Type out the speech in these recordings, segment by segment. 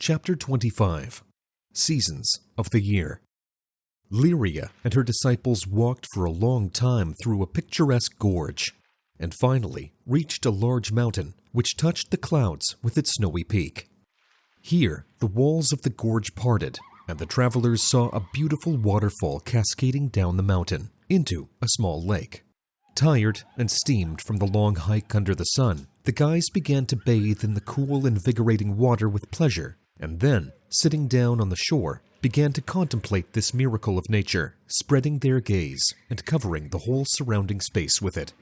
Chapter 25. Seasons of the Year. Lyria and her disciples walked for a long time through a picturesque gorge, and finally reached a large mountain which touched the clouds with its snowy peak. Here, the walls of the gorge parted, and the travelers saw a beautiful waterfall cascading down the mountain into a small lake. Tired and steamed from the long hike under the sun, the guys began to bathe in the cool, invigorating water with pleasure, and then, sitting down on the shore, began to contemplate this miracle of nature, spreading their gaze and covering the whole surrounding space with it.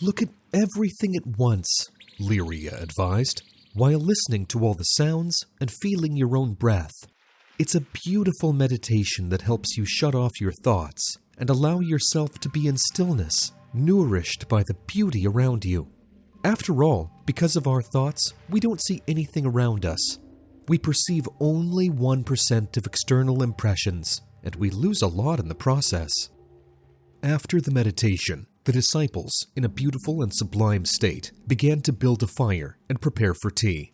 "Look at everything at once," Lyria advised, while listening to all the sounds and feeling your own breath. "It's a beautiful meditation that helps you shut off your thoughts and allow yourself to be in stillness, nourished by the beauty around you. After all, because of our thoughts, we don't see anything around us. We perceive only 1% of external impressions, and we lose a lot in the process." After the meditation, the disciples, in a beautiful and sublime state, began to build a fire and prepare for tea.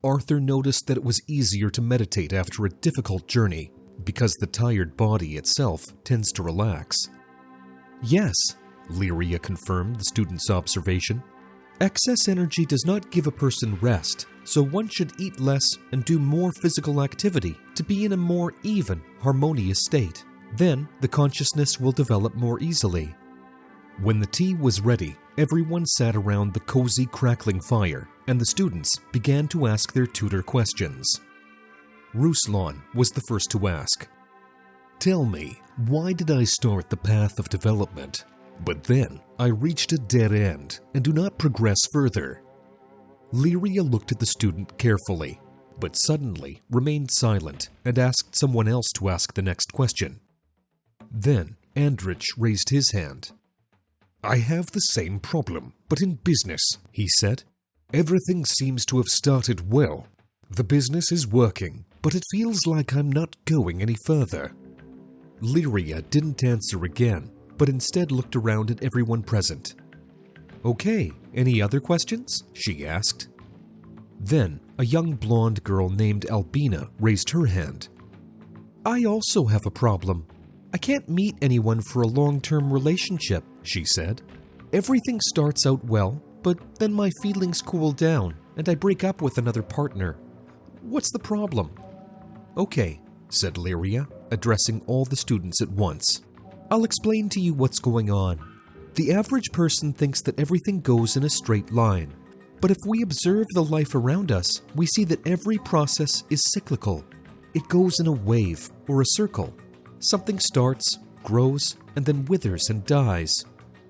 Arthur noticed that it was easier to meditate after a difficult journey, because the tired body itself tends to relax. "Yes," Lyria confirmed the student's observation. "Excess energy does not give a person rest, so one should eat less and do more physical activity to be in a more even, harmonious state. Then the consciousness will develop more easily." When the tea was ready, everyone sat around the cozy, crackling fire, and the students began to ask their tutor questions. Ruslan was the first to ask. "Tell me, why did I start the path of development, but then I reached a dead end and do not progress further?" Lyria looked at the student carefully, but suddenly remained silent and asked someone else to ask the next question. Then Andrich raised his hand. "I have the same problem, but in business," he said. "Everything seems to have started well. The business is working, but it feels like I'm not going any further." Lyria didn't answer again, but instead looked around at everyone present. "Okay, any other questions?" she asked. Then a young blonde girl named Albina raised her hand. "I also have a problem. I can't meet anyone for a long-term relationship," she said. "Everything starts out well, but then my feelings cool down and I break up with another partner. What's the problem?" "Okay," said Lyria, addressing all the students at once. "I'll explain to you what's going on. The average person thinks that everything goes in a straight line. But if we observe the life around us, we see that every process is cyclical. It goes in a wave or a circle. Something starts, grows, and then withers and dies.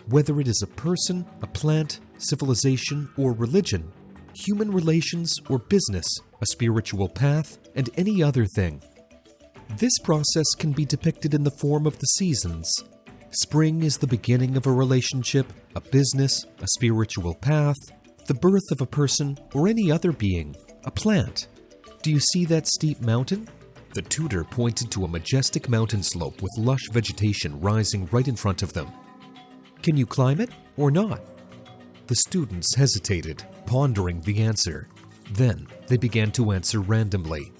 Whether it is a person, a plant, civilization, or religion, human relations or business, a spiritual path, and any other thing. This process can be depicted in the form of the seasons. Spring is the beginning of a relationship, a business, a spiritual path, the birth of a person or any other being, a plant. Do you see that steep mountain?" The tutor pointed to a majestic mountain slope with lush vegetation rising right in front of them. "Can you climb it or not?" The students hesitated, pondering the answer. Then they began to answer randomly.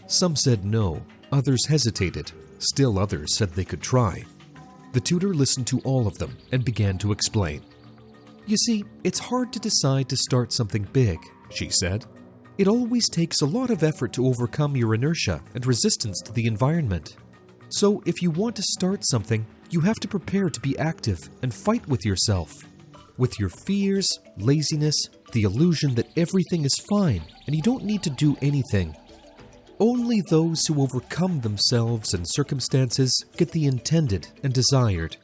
Some said no, others hesitated, still others said they could try. The tutor listened to all of them and began to explain. "You see, it's hard to decide to start something big," she said. "It always takes a lot of effort to overcome your inertia and resistance to the environment. So if you want to start something, you have to prepare to be active and fight with yourself. With your fears, laziness, the illusion that everything is fine and you don't need to do anything. Only those who overcome themselves and circumstances get the intended and desired.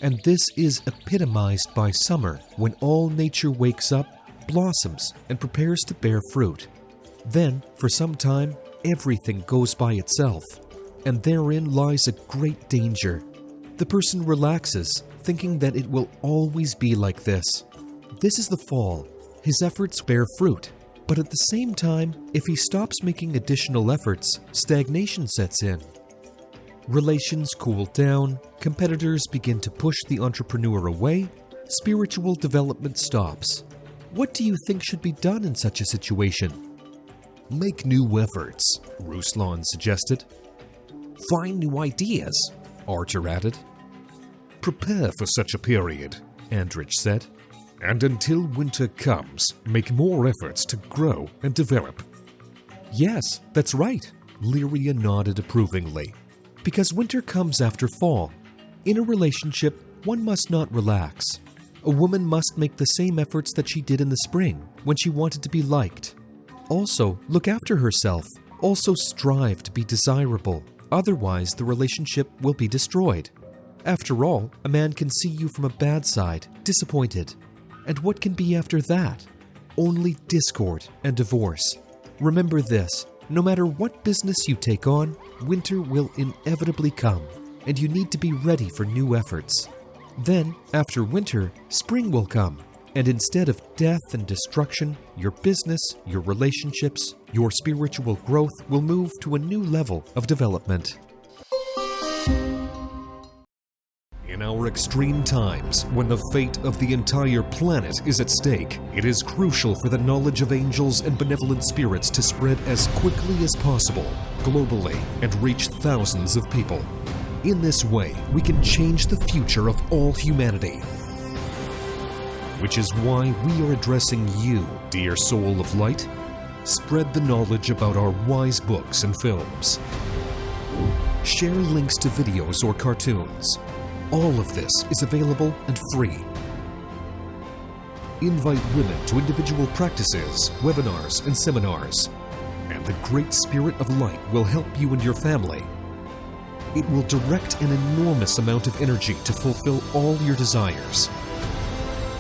And this is epitomized by summer, when all nature wakes up, blossoms, and prepares to bear fruit. Then, for some time, everything goes by itself, and therein lies a great danger. The person relaxes, thinking that it will always be like this. This is the fall. His efforts bear fruit, but at the same time, if he stops making additional efforts, stagnation sets in. Relations cool down, competitors begin to push the entrepreneur away, spiritual development stops. What do you think should be done in such a situation?" Make new efforts, Ruslan suggested. Find new ideas, Archer added. Prepare for such a period, Andrich said. And until winter comes, make more efforts to grow and develop. Yes, that's right, Lyria nodded approvingly. Because winter comes after fall. In a relationship, one must not relax. A woman must make the same efforts that she did in the spring, when she wanted to be liked. Also, look after herself. Also strive to be desirable. Otherwise, the relationship will be destroyed. After all, a man can see you from a bad side, disappointed. And what can be after that? Only discord and divorce. Remember this, no matter what business you take on, winter will inevitably come, and you need to be ready for new efforts. Then, after winter, spring will come, and instead of death and destruction, your business, your relationships, your spiritual growth will move to a new level of development. In our extreme times, when the fate of the entire planet is at stake, it is crucial for the knowledge of angels and benevolent spirits to spread as quickly as possible, globally, and reach thousands of people. In this way, we can change the future of all humanity. Which is why we are addressing you, dear soul of light. Spread the knowledge about our wise books and films. Share links to videos or cartoons. All of this is available and free. Invite women to individual practices, webinars, and seminars. And the Great Spirit of Light will help you and your family. It will direct an enormous amount of energy to fulfill all your desires.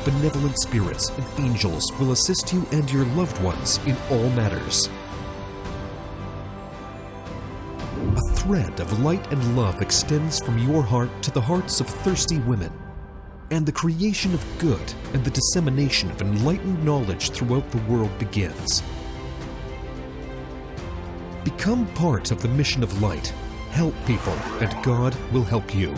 Benevolent spirits and angels will assist you and your loved ones in all matters. A thread of light and love extends from your heart to the hearts of thirsty women, and the creation of good and the dissemination of enlightened knowledge throughout the world begins. Become part of the mission of light. Help people, and God will help you.